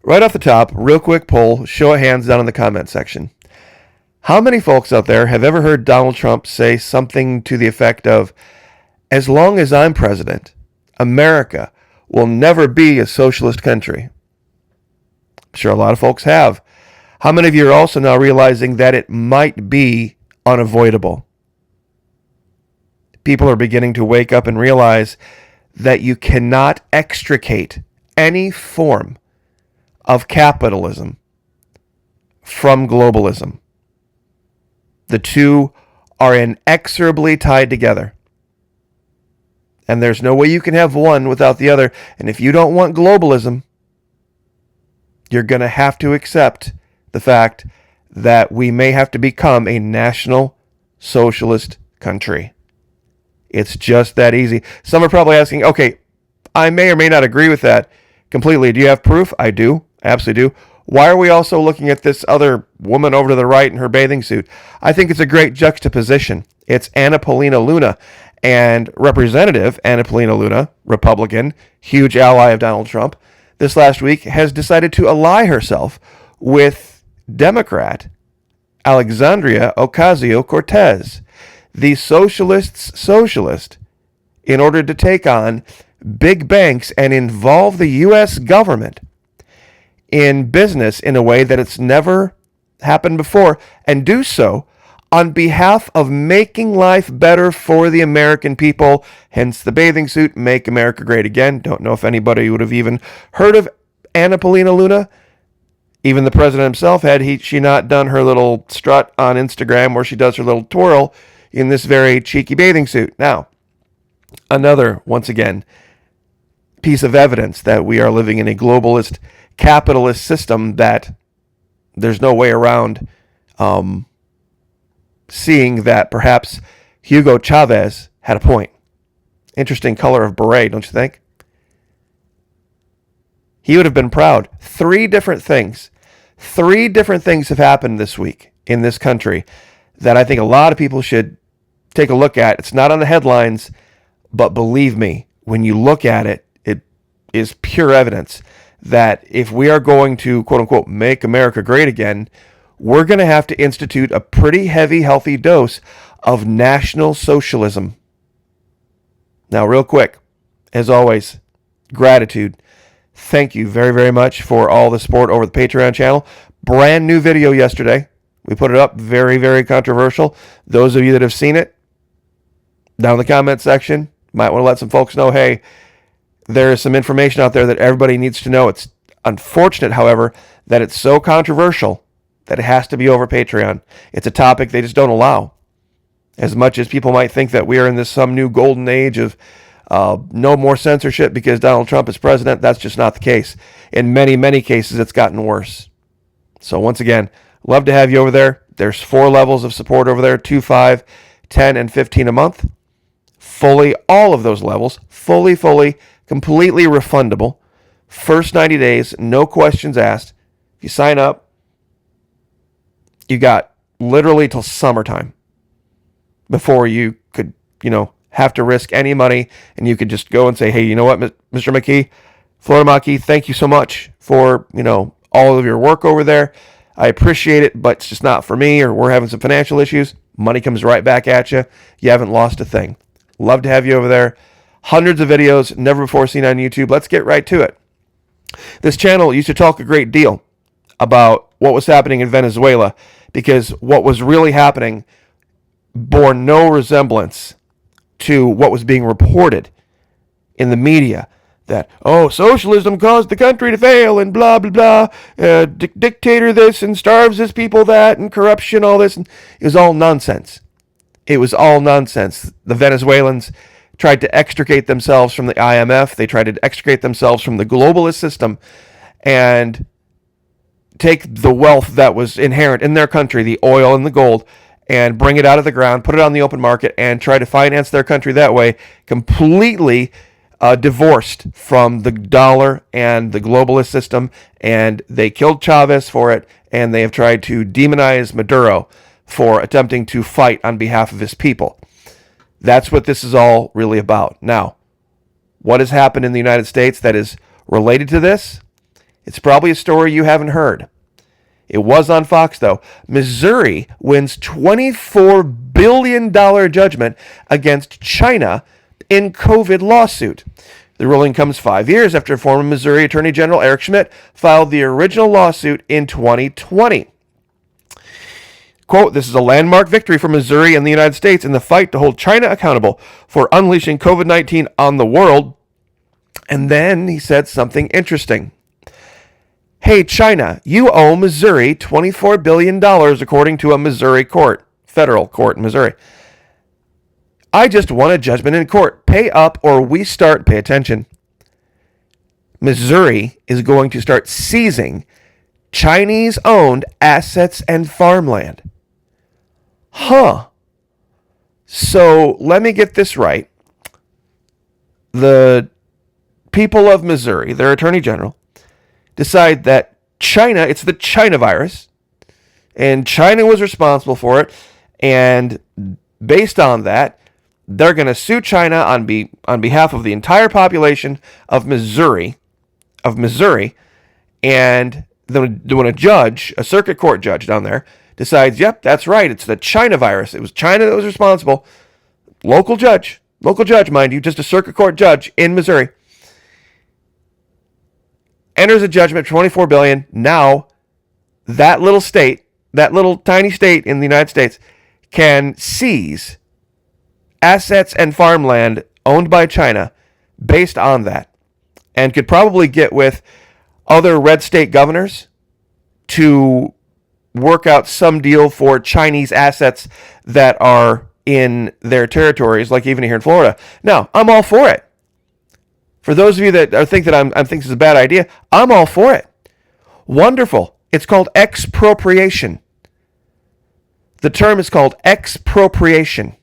Right off the top, real quick poll, show of hands down in the comment section. How many folks out there have ever heard Donald Trump say something to the effect of, as long as I'm president, America will never be a socialist country? I'm sure a lot of folks have. How many of you are also now realizing that it might be unavoidable? People are beginning to wake up and realize that you cannot extricate any form of capitalism from globalism. The two are inexorably tied together. And there's no way you can have one without the other. And if you don't want globalism, you're going to have to accept the fact that we may have to become a national socialist country. It's just that easy. Some are probably asking, okay, I may or may not agree with that completely. Do you have proof? I do. I absolutely do. Why are we also looking at this other woman over to the right in her bathing suit? I think it's a great juxtaposition. It's Anna Paulina Luna. And Representative Anna Paulina Luna, Republican, huge ally of Donald Trump, this last week has decided to ally herself with Democrat Alexandria Ocasio-Cortez, the socialist, in order to take on big banks and involve the U.S. government in business in a way that it's never happened before, and do so on behalf of making life better for the American people, hence the bathing suit, Make America Great Again. Don't know if anybody would have even heard of Anna Paulina Luna. Even the president himself, had she not done her little strut on Instagram where she does her little twirl in this very cheeky bathing suit. Now, another, once again, piece of evidence that we are living in a globalist, capitalist system that there's no way around seeing that perhaps Hugo Chavez had a point. Interesting color of beret, don't you think? He would have been proud. Three different things have happened this week in this country that I think a lot of people should take a look at. It's not on the headlines, but believe me, when you look at it, it is pure evidence that if we are going to, quote unquote, make America great again, we're going to have to institute a pretty heavy, healthy dose of National Socialism. Now, real quick, as always, gratitude. Thank you very, very much for all the support over the Patreon channel. Brand new video yesterday. We put it up. Very, very controversial. Those of you that have seen it, down in the comment section, might want to let some folks know, hey, there is some information out there that everybody needs to know. It's unfortunate, however, that it's so controversial that it has to be over Patreon. It's a topic they just don't allow. As much as people might think that we are in this some new golden age of no more censorship because Donald Trump is president, that's just not the case. In many, many cases, it's gotten worse. So once again, love to have you over there. There's 4 levels of support over there, 2, 5, 10, and 15 a month. Fully, all of those levels, fully, completely refundable. First 90 days, no questions asked. If you sign up, you got literally till summertime before you could, have to risk any money, and you could just go and say, hey, you know what, Mr. McKee, Florida Maki, thank you so much for, all of your work over there. I appreciate it, but it's just not for me, or we're having some financial issues. Money comes right back at you. You haven't lost a thing. Love to have you over there. Hundreds of videos, never before seen on YouTube. Let's get right to it. This channel used to talk a great deal about what was happening in Venezuela, because what was really happening bore no resemblance to what was being reported in the media, that, socialism caused the country to fail and blah, blah, blah, dictator this and starves his people that and corruption, all this. And it was all nonsense. It was all nonsense. The Venezuelans tried to extricate themselves from the IMF. They tried to extricate themselves from the globalist system and take the wealth that was inherent in their country, the oil and the gold, and bring it out of the ground, put it on the open market, and try to finance their country that way, completely divorced from the dollar and the globalist system. And they killed Chavez for it, and they have tried to demonize Maduro for attempting to fight on behalf of his people. That's what this is all really about. Now, what has happened in the United States that is related to this? It's probably a story you haven't heard. It was on Fox, though. Missouri wins $24 billion judgment against China in COVID lawsuit. The ruling comes 5 years after former Missouri Attorney General Eric Schmidt filed the original lawsuit in 2020. Quote, this is a landmark victory for Missouri and the United States in the fight to hold China accountable for unleashing COVID-19 on the world. And then he said something interesting. Hey, China, you owe Missouri $24 billion according to a Missouri court, federal court in Missouri. I just won a judgment in court. Pay up or we start, pay attention. Missouri is going to start seizing Chinese-owned assets and farmland. Huh. So let me get this right. The people of Missouri, their attorney general, decide that China, it's the China virus, and China was responsible for it, and based on that, they're going to sue China on behalf of the entire population of Missouri, and then when a judge, a circuit court judge down there, decides, yep, that's right, it's the China virus, it was China that was responsible, local judge, mind you, just a circuit court judge in Missouri, enters a judgment for $24 billion. Now, that little state, that little tiny state in the United States, can seize assets and farmland owned by China based on that, and could probably get with other red state governors to work out some deal for Chinese assets that are in their territories, like even here in Florida. Now, I'm all for it. For those of you that think that I think this is a bad idea, I'm all for it. Wonderful. It's called expropriation. The term is called expropriation.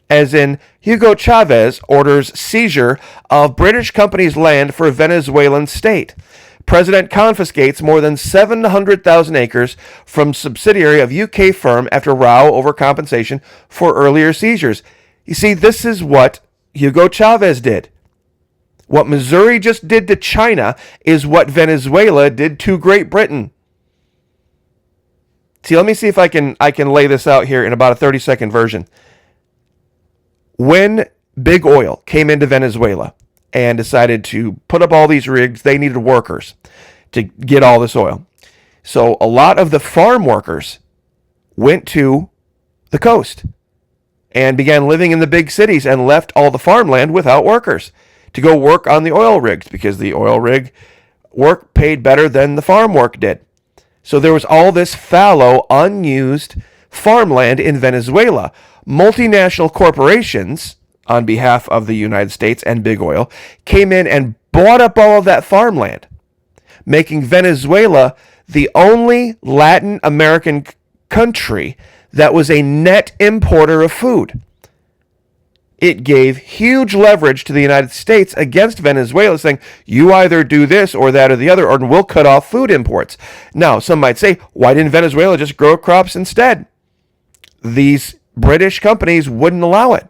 As in, Hugo Chavez orders seizure of British company's land for Venezuelan state. President confiscates more than 700,000 acres from subsidiary of UK firm after row over compensation for earlier seizures. You see, this is what Hugo Chavez did. What Missouri just did to China is what Venezuela did to Great Britain. See, let me see if I can lay this out here in about a 30-second version. When Big Oil came into Venezuela and decided to put up all these rigs, they needed workers to get all this oil. So a lot of the farm workers went to the coast and began living in the big cities and left all the farmland without workers to go work on the oil rigs, because the oil rig work paid better than the farm work did. So there was all this fallow, unused farmland in Venezuela. Multinational corporations, on behalf of the United States and Big Oil, came in and bought up all of that farmland, making Venezuela the only Latin American country that was a net importer of food. It gave huge leverage to the United States against Venezuela, saying, you either do this or that or the other, or we'll cut off food imports. Now, some might say, why didn't Venezuela just grow crops instead? These British companies wouldn't allow it.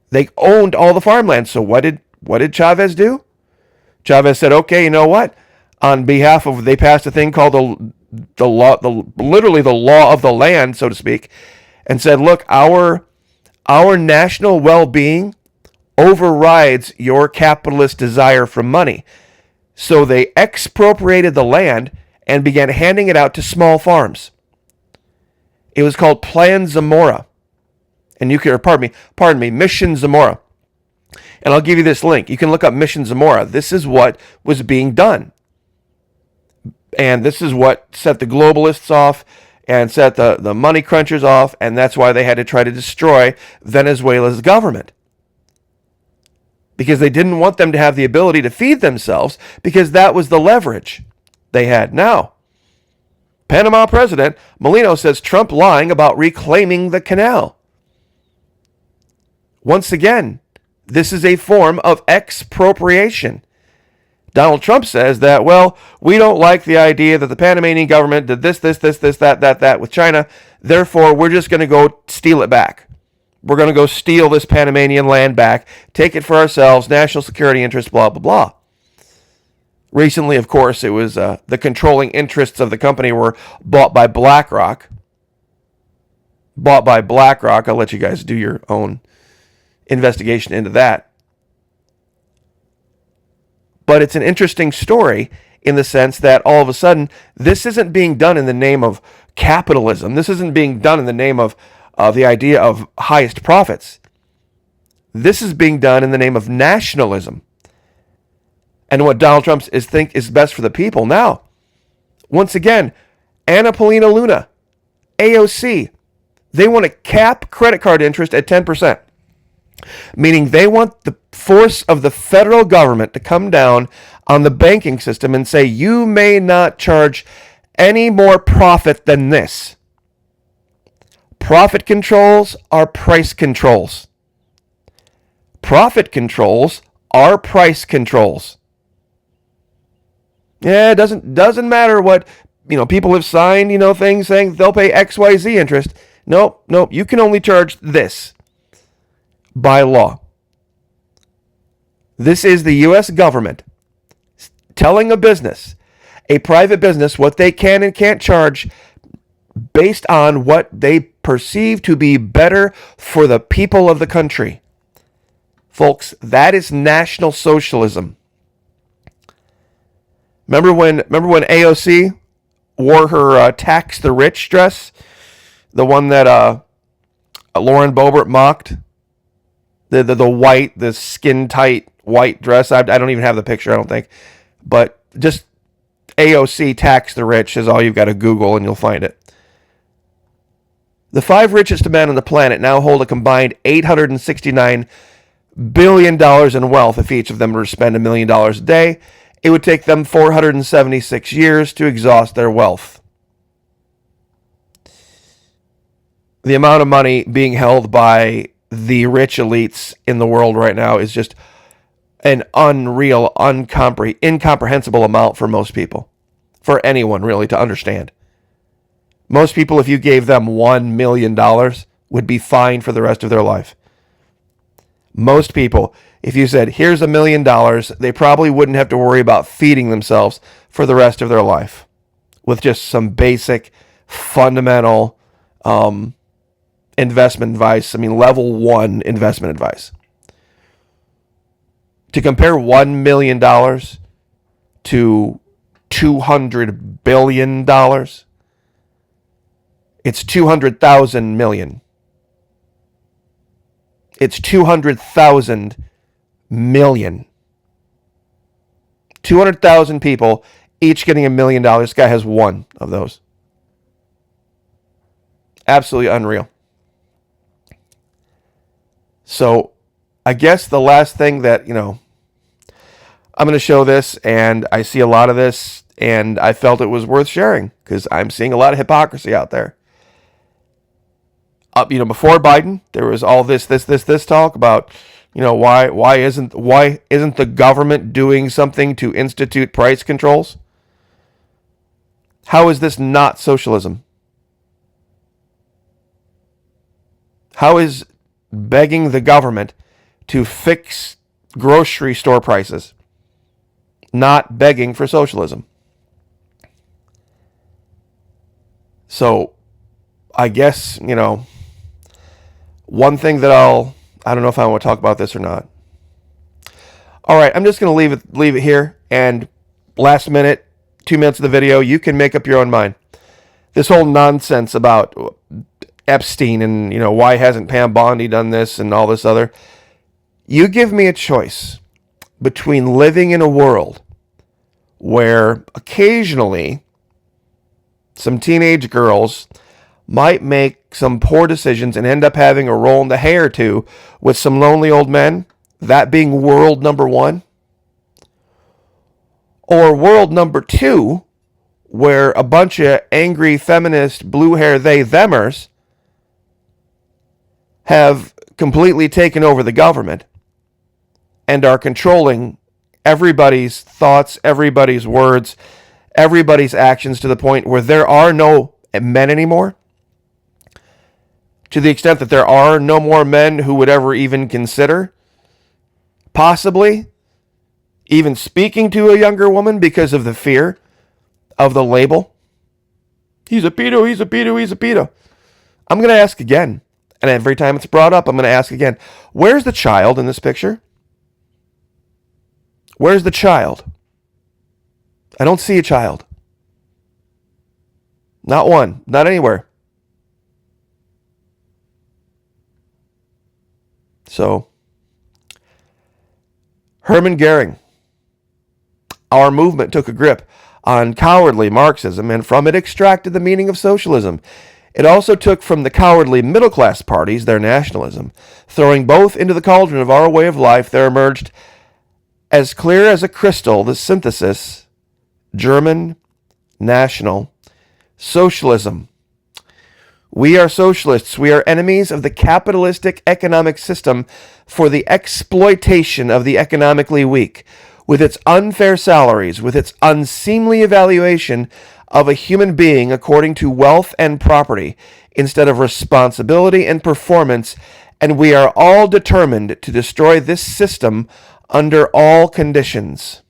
They owned all the farmland. So what did Chavez do? Chavez said, okay, you know what? On behalf of, they passed a thing called literally the law of the land, so to speak, and said, look, our national well-being overrides your capitalist desire for money. So they expropriated the land and began handing it out to small farms. It was called Plan Zamora. And you can, pardon me, Mission Zamora. And I'll give you this link. You can look up Mission Zamora. This is what was being done. And this is what set the globalists off and set the money crunchers off, and that's why they had to try to destroy Venezuela's government. Because they didn't want them to have the ability to feed themselves, because that was the leverage they had. Now, Panama president Molino says Trump lying about reclaiming the canal. Once again, this is a form of expropriation. Donald Trump says that, well, we don't like the idea that the Panamanian government did this, that with China. Therefore, we're just going to go steal it back. We're going to go steal this Panamanian land back, take it for ourselves, national security interests, blah, blah, blah. Recently, of course, it was the controlling interests of the company were bought by BlackRock. I'll let you guys do your own investigation into that. But it's an interesting story in the sense that all of a sudden, this isn't being done in the name of capitalism. This isn't being done in the name of the idea of highest profits. This is being done in the name of nationalism and what Donald Trump think is best for the people. Now, once again, Anna Paulina Luna, AOC, they want to cap credit card interest at 10%, meaning they want the force of the federal government to come down on the banking system and say, you may not charge any more profit than this. Profit controls are price controls. Profit controls are price controls. Yeah, it doesn't matter what, people have signed, things saying they'll pay XYZ interest. Nope, you can only charge this by law. This is the U.S. government telling a private business, what they can and can't charge based on what they perceive to be better for the people of the country. Folks, that is National Socialism. Remember when AOC wore her tax the rich dress? The one that Lauren Boebert mocked? The skin tight white dress. I don't even have the picture, I don't think. But just AOC tax the rich is all you've got to Google and you'll find it. The 5 richest men on the planet now hold a combined $869 billion in wealth. If each of them were to spend $1 million a day, it would take them 476 years to exhaust their wealth. The amount of money being held by the rich elites in the world right now is just an unreal, incomprehensible amount for most people. For anyone, really, to understand. Most people, if you gave them $1 million, would be fine for the rest of their life. Most people, if you said, here's $1 million, they probably wouldn't have to worry about feeding themselves for the rest of their life with just some basic, fundamental investment advice. Level 1 investment advice. To compare $1 million to $200 billion, it's 200,000 million. It's 200,000 million. 200,000 people, each getting $1 million. This guy has one of those. Absolutely unreal. So, I guess the last thing that, I'm going to show this, and I see a lot of this, and I felt it was worth sharing, because I'm seeing a lot of hypocrisy out there. Before Biden, there was all this talk about, why isn't the government doing something to institute price controls? How is this not socialism? How is begging the government to fix grocery store prices not begging for socialism? So, I guess, one thing that I don't know if I want to talk about this or not. All right, I'm just going to leave it here, and last minute, 2 minutes of the video, you can make up your own mind. This whole nonsense about Epstein and, why hasn't Pam Bondi done this and all this other. You give me a choice between living in a world where occasionally some teenage girls might make some poor decisions and end up having a roll in the hay or two with some lonely old men, that being world number 1, or world number 2, where a bunch of angry feminist blue hair they themers have completely taken over the government and are controlling everybody's thoughts, everybody's words, everybody's actions to the point where there are no men anymore. To the extent that there are no more men who would ever even consider possibly, even speaking to a younger woman because of the fear of the label. He's a pedo, he's a pedo, he's a pedo. I'm going to ask again. And every time it's brought up, I'm going to ask again. Where's the child in this picture? Where's the child? I don't see a child. Not one. Not anywhere. So, Hermann Goering. Our movement took a grip on cowardly Marxism and from it extracted the meaning of socialism. It also took from the cowardly middle-class parties their nationalism. Throwing both into the cauldron of our way of life, there emerged, as clear as a crystal, the synthesis, German, national, socialism. We are socialists. We are enemies of the capitalistic economic system for the exploitation of the economically weak, with its unfair salaries, with its unseemly evaluation of a human being according to wealth and property, instead of responsibility and performance, and we are all determined to destroy this system under all conditions.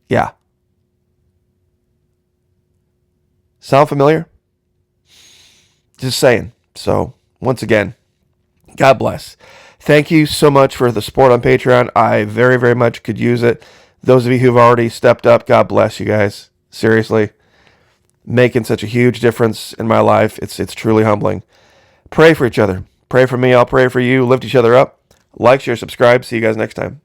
Yeah. Sound familiar? Just saying. So, once again, God bless. Thank you so much for the support on Patreon. I very, very much could use it. Those of you who've already stepped up, God bless you guys. Seriously. Making such a huge difference in my life. It's truly humbling. Pray for each other. Pray for me. I'll pray for you. Lift each other up. Like, share, subscribe. See you guys next time.